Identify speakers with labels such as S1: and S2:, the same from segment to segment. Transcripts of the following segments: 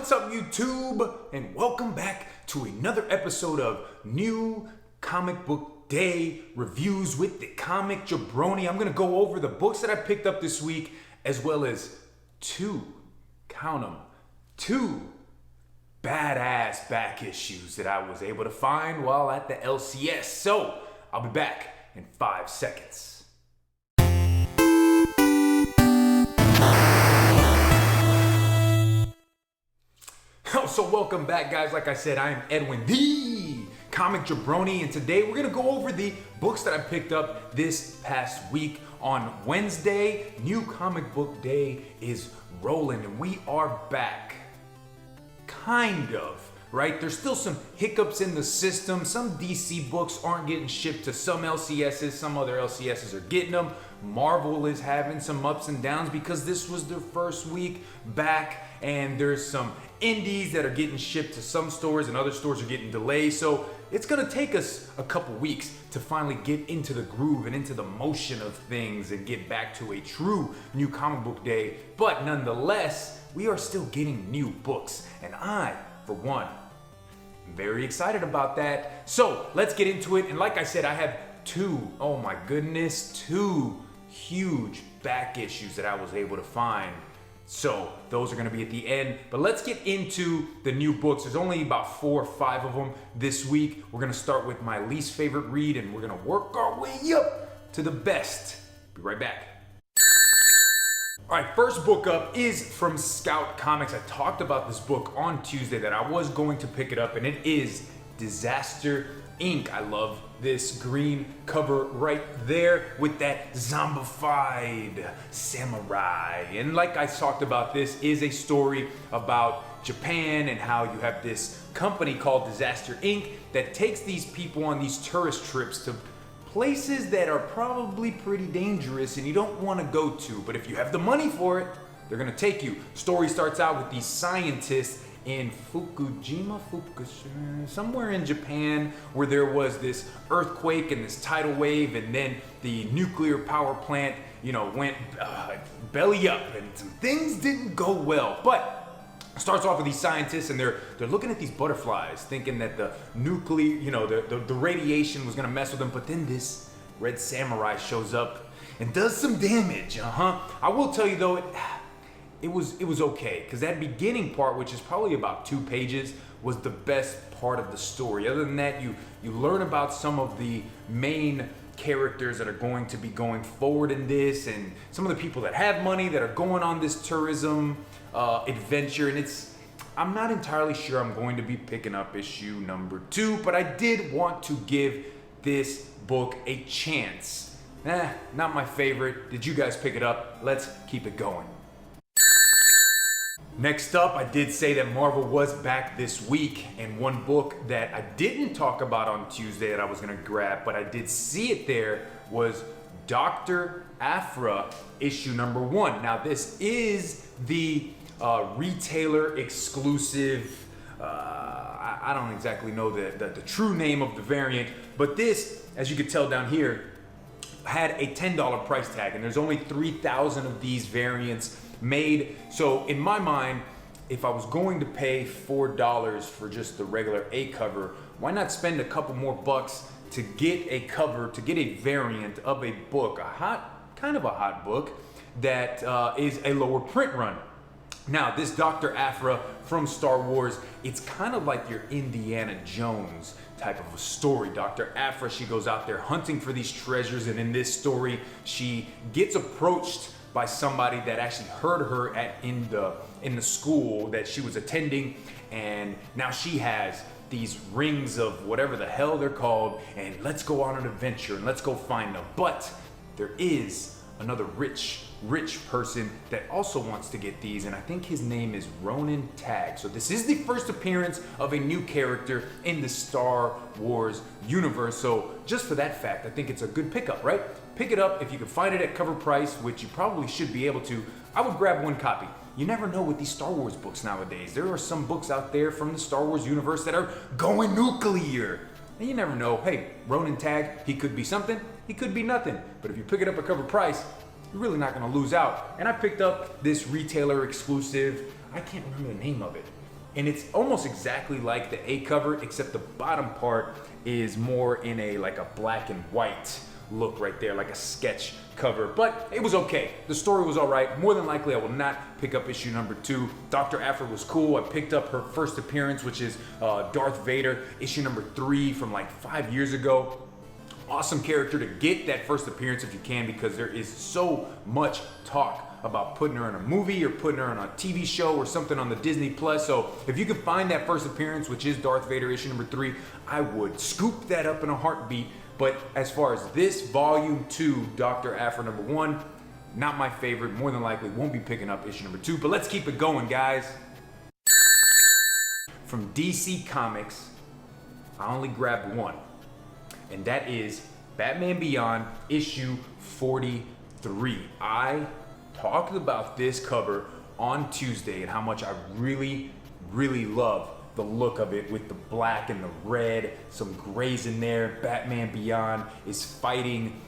S1: What's up, YouTube? And welcome back to another episode of New Comic Book Day Reviews with the Comic Jabroni. I'm gonna go over the books that I picked up this week, as well as two badass back issues that I was able to find while at the LCS. So, I'll be back in 5 seconds. So welcome back, guys. Like I said, I am Edwin, the Comic Jabroni, and today we're gonna go over the books that I picked up this past week. On Wednesday, New Comic Book Day is rolling, and we are back. Kind of, right? There's still some hiccups in the system. Some DC books aren't getting shipped to some LCSs. Some other LCSs are getting them. Marvel is having some ups and downs because this was their first week back, and there's some indies that are getting shipped to some stores and other stores are getting delayed. So it's gonna take us a couple weeks to finally get into the groove and into the motion of things and get back to a true New Comic Book Day. But nonetheless, we are still getting new books, and I, for one, am very excited about that. So let's get into it. And like I said, I have two huge back issues that I was able to find. So those are gonna be at the end, but let's get into the new books. There's only about 4 or 5 of them this week. We're gonna start with my least favorite read, and we're gonna work our way up to the best. Be right back. All right, first book up is from Scout Comics. I talked about this book on Tuesday that I was going to pick it up, and it is Disaster Inc. I love this green cover right there with that zombified samurai. And like I talked about, this is a story about Japan and how you have this company called Disaster Inc. that takes these people on these tourist trips to places that are probably pretty dangerous and you don't want to go to. But if you have the money for it, they're gonna take you. Story starts out with these scientists in Fukushima, somewhere in Japan, where there was this earthquake and this tidal wave, and then the nuclear power plant, went belly up, and some things didn't go well. But it starts off with these scientists, and they're looking at these butterflies, thinking that the nuclear, the radiation was gonna mess with them. But then this red samurai shows up and does some damage. I will tell you though, it was okay, because that beginning part, which is probably about 2 pages, was the best part of the story. Other than that, you learn about some of the main characters that are going to be going forward in this, and some of the people that have money that are going on this tourism adventure. And I'm not entirely sure I'm going to be picking up issue number 2, but I did want to give this book a chance. Not my favorite. Did you guys pick it up? Let's keep it going. Next up, I did say that Marvel was back this week, and one book that I didn't talk about on Tuesday that I was gonna grab, but I did see it there, was Dr. Aphra issue number 1. Now this is the retailer exclusive, I don't exactly know the true name of the variant, but this, as you can tell down here, had a $10 price tag, and there's only 3,000 of these variants made. So in my mind, if I was going to pay $4 for just the regular A cover, why not spend a couple more bucks to get a cover, to get a variant of a book, kind of a hot book that is a lower print run. Now this Dr. Aphra from Star Wars, it's kind of like your Indiana Jones type of a story. Dr. Aphra, she goes out there hunting for these treasures, and in this story, she gets approached by somebody that actually heard her in the school that she was attending, and now she has these rings of whatever the hell they're called, and let's go on an adventure and let's go find them. But there is another rich person that also wants to get these, and I think his name is Ronan Tag. So this is the first appearance of a new character in the Star Wars universe. So just for that fact, I think it's a good pickup, right? Pick it up if you can find it at cover price, which you probably should be able to. I would grab 1 copy. You never know with these Star Wars books nowadays. There are some books out there from the Star Wars universe that are going nuclear. And you never know. Hey, Ronan Tag, he could be something, he could be nothing. But if you pick it up at cover price, you're really not gonna lose out. And I picked up this retailer exclusive, I can't remember the name of it. And it's almost exactly like the A cover, except the bottom part is more in a black and white look right there, like a sketch cover. But it was okay. The story was all right. More than likely, I will not pick up issue number 2. Dr. Aphra was cool. I picked up her first appearance, which is Darth Vader, issue number 3 from like 5 years ago. Awesome character to get that first appearance if you can, because there is so much talk about putting her in a movie or putting her on a TV show or something on the Disney Plus. So if you can find that first appearance, which is Darth Vader issue number 3, I would scoop that up in a heartbeat. But as far as this volume 2, Dr. Aphra number 1, not my favorite. More than likely won't be picking up issue number 2, but let's keep it going, guys. From DC Comics, I only grabbed one, and that is Batman Beyond issue 43. I talked about this cover on Tuesday and how much I really love the look of it with the black and the red, some grays in there. Batman Beyond is fighting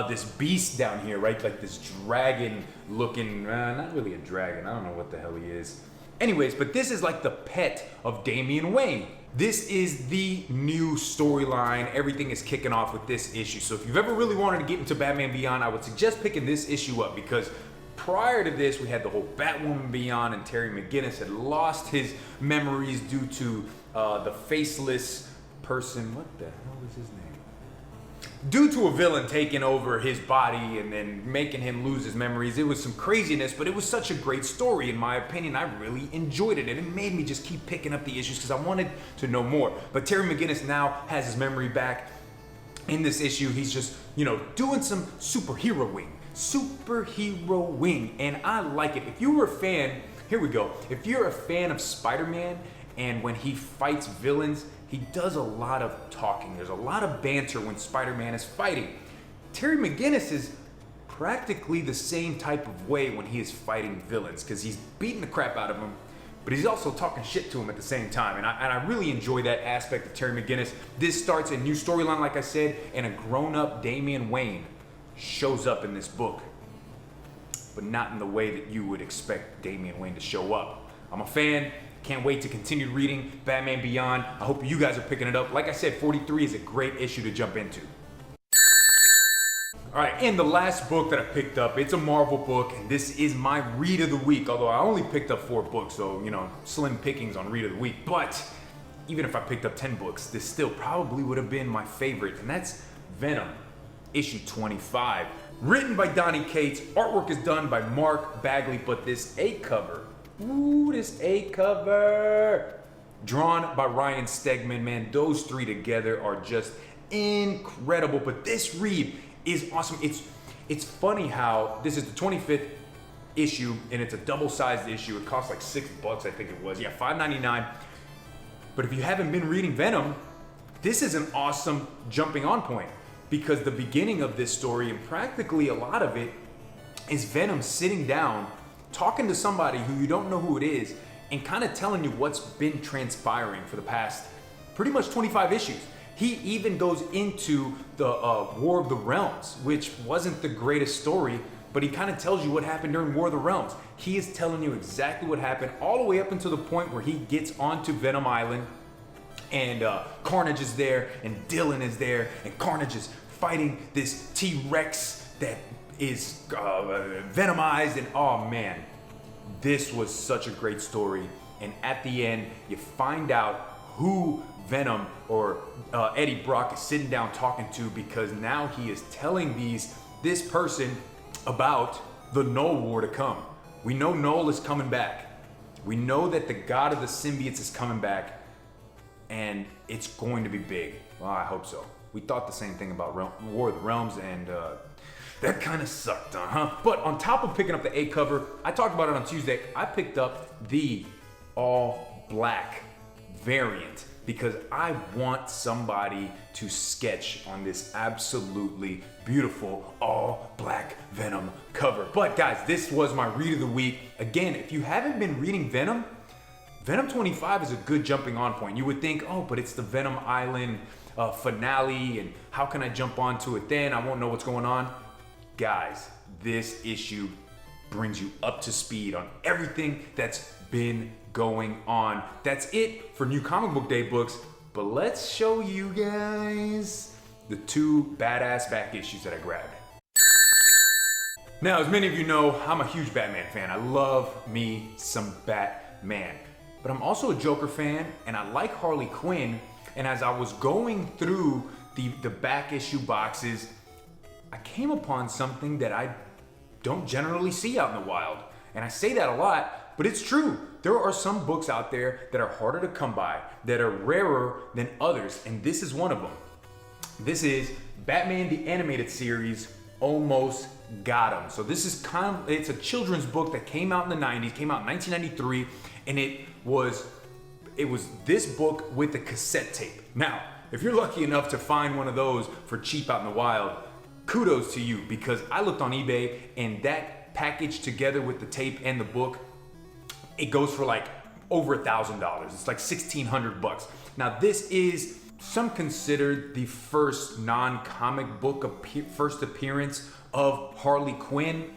S1: this beast down here, right? Like this dragon looking, not really a dragon, I don't know what the hell he is. Anyways, but this is like the pet of Damian Wayne. This is the new storyline. Everything is kicking off with this issue. So if you've ever really wanted to get into Batman Beyond, I would suggest picking this issue up, because prior to this, we had the whole Batwoman Beyond, and Terry McGinnis had lost his memories due to the faceless person. What the hell is his name? Due to a villain taking over his body and then making him lose his memories. It was some craziness, but it was such a great story, in my opinion. I really enjoyed it, and it made me just keep picking up the issues because I wanted to know more. But Terry McGinnis now has his memory back. In this issue, he's just, doing some superheroing, and I like it. If you were a fan, here we go. If you're a fan of Spider-Man, and when he fights villains, he does a lot of talking. There's a lot of banter when Spider-Man is fighting. Terry McGinnis is practically the same type of way when he is fighting villains, because he's beating the crap out of them, but he's also talking shit to him at the same time. And I really enjoy that aspect of Terry McGinnis. This starts a new storyline, like I said, and a grown-up Damian Wayne shows up in this book, but not in the way that you would expect Damian Wayne to show up. I'm a fan. Can't wait to continue reading Batman Beyond. I hope you guys are picking it up. Like I said, 43 is a great issue to jump into. All right, and the last book that I picked up, it's a Marvel book, and this is my read of the week. Although I only picked up 4 books, so, slim pickings on read of the week. But even if I picked up 10 books, this still probably would have been my favorite, and that's Venom, issue 25. Written by Donny Cates, artwork is done by Mark Bagley, but this A cover, this A cover, drawn by Ryan Stegman, man, those 3 together are just incredible. But this read is awesome. It's funny how this is the 25th issue, and it's a double-sized issue. It costs like $6, I think it was. Yeah, $5.99. But if you haven't been reading Venom, this is an awesome jumping on point, because the beginning of this story, and practically a lot of it, is Venom sitting down, talking to somebody who you don't know who it is, and kind of telling you what's been transpiring for the past pretty much 25 issues. He even goes into the War of the Realms, which wasn't the greatest story, but he kind of tells you what happened during War of the Realms. He is telling you exactly what happened, all the way up until the point where he gets onto Venom Island, and Carnage is there, and Dylan is there, and Carnage is fighting this T-Rex that is venomized, and oh man, this was such a great story. And at the end, you find out who Venom or Eddie Brock is sitting down talking to, because now he is telling this person about the Null War to come. We know Null is coming back. We know that the god of the symbiotes is coming back, and it's going to be big. Well, I hope so. We thought the same thing about War of the Realms, and that kind of sucked, huh? But on top of picking up the A cover, I talked about it on Tuesday, I picked up the all black variant, because I want somebody to sketch on this absolutely beautiful all black Venom cover. But guys, this was my read of the week. Again, if you haven't been reading Venom, Venom 25 is a good jumping on point. You would think, oh, but it's the Venom Island finale, and how can I jump onto it then? I won't know what's going on. Guys, this issue brings you up to speed on everything that's been going on. That's it for New Comic Book Day books, but let's show you guys the 2 badass back issues that I grabbed. Now, as many of you know, I'm a huge Batman fan. I love me some Batman. But I'm also a Joker fan, and I like Harley Quinn. And as I was going through the back issue boxes, I came upon something that I don't generally see out in the wild. And I say that a lot, but it's true. There are some books out there that are harder to come by, that are rarer than others, and this is one of them. This is Batman the Animated Series, Almost Got Him. So this is it's a children's book that came out in the 90s, came out in 1993, and it was this book with the cassette tape. Now, if you're lucky enough to find one of those for cheap out in the wild, kudos to you, because I looked on eBay and that package together with the tape and the book, it goes for like over $1,000. It's like $1,600. Now this is some considered the first non-comic book first appearance of Harley Quinn.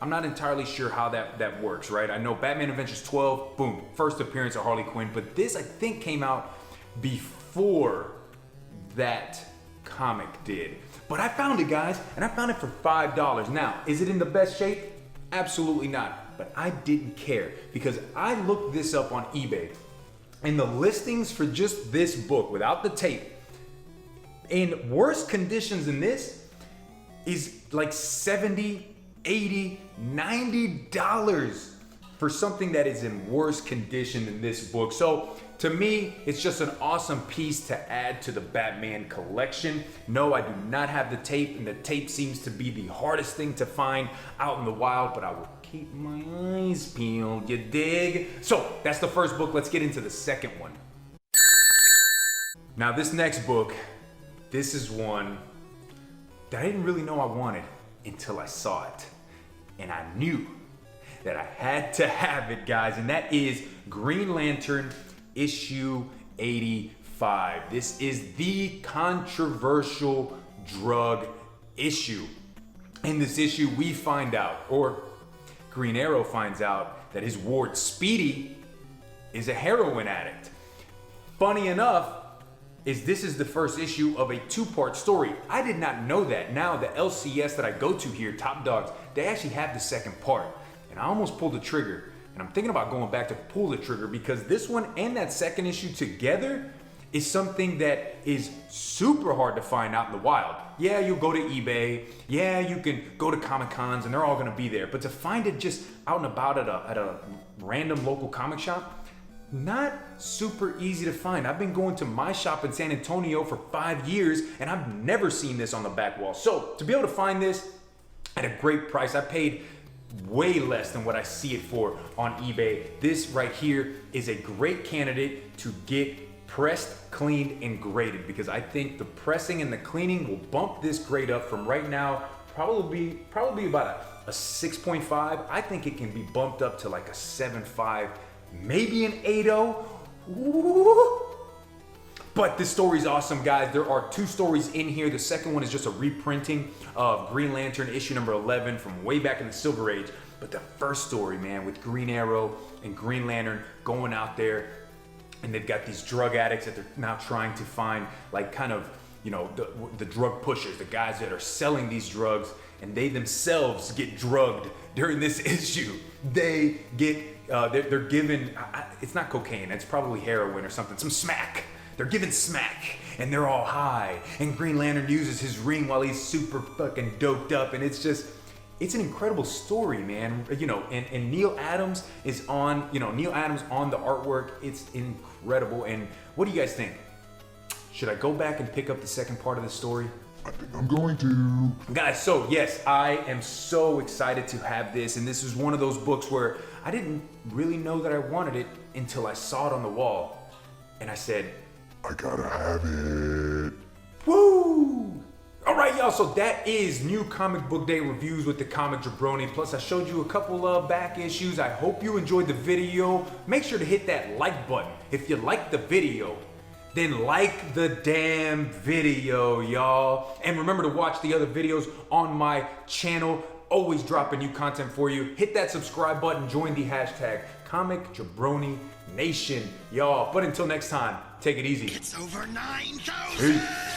S1: I'm not entirely sure how that works, right? I know Batman Adventures 12, boom, first appearance of Harley Quinn, but this I think came out before that comic did. But I found it, guys, and I found it for $5. Now, is it in the best shape? Absolutely not, but I didn't care because I looked this up on eBay, and the listings for just this book without the tape in worse conditions than this is like $70, $80, $90 for something that is in worse condition than this book. So to me, it's just an awesome piece to add to the Batman collection. No, I do not have the tape, and the tape seems to be the hardest thing to find out in the wild, but I will keep my eyes peeled, you dig? So that's the first book. Let's get into the second one. Now this next book, this is one that I didn't really know I wanted until I saw it. And I knew that I had to have it, guys, and that is Green Lantern issue 85. This is the controversial drug issue. In this issue, we find out, or Green Arrow finds out, that his ward Speedy is a heroin addict. Funny enough, this is the first issue of a 2-part story. I did not know that. Now the LCS that I go to here, Top Dogs, they actually have the second part. And I almost pulled the trigger. And I'm thinking about going back to pull the trigger because this one and that second issue together is something that is super hard to find out in the wild. Yeah, you'll go to eBay. Yeah, you can go to Comic Cons and they're all gonna be there. But to find it just out and about at a random local comic shop, not super easy to find. I've been going to my shop in San Antonio for 5 years and I've never seen this on the back wall. So to be able to find this at a great price, I paid way less than what I see it for on eBay. This right here is a great candidate to get pressed, cleaned, and graded because I think the pressing and the cleaning will bump this grade up from right now probably about a 6.5. I think it can be bumped up to like a 7.5, maybe an 8.0. Ooh. But this story's awesome, guys. There are 2 stories in here. The second one is just a reprinting of Green Lantern issue number 11 from way back in the Silver Age. But the first story, man, with Green Arrow and Green Lantern going out there, and they've got these drug addicts that they're now trying to find, like kind of, you know, the drug pushers, the guys that are selling these drugs, and they themselves get drugged during this issue. They get, they're given, it's not cocaine, it's probably heroin or something, some smack. They're given smack and they're all high, and Green Lantern uses his ring while he's super fucking doped up, and it's an incredible story, man. You know, and Neil Adams is on, Neil Adams on the artwork. It's incredible. And what do you guys think? Should I go back and pick up the second part of the story?
S2: I think I'm going to.
S1: Guys, so yes, I am so excited to have this, and this is one of those books where I didn't really know that I wanted it until I saw it on the wall, and I said,
S2: I gotta have it.
S1: Woo! All right, y'all, so that is New Comic Book Day reviews with the Comic Jabroni. Plus, I showed you a couple of back issues. I hope you enjoyed the video. Make sure to hit that like button. If you liked the video, then like the damn video, y'all. And remember to watch the other videos on my channel. always dropping new content for you. Hit that subscribe button, join the hashtag Comic Jabroni Nation, y'all. But until next time, take it easy.
S3: It's over 9,000!
S1: Peace.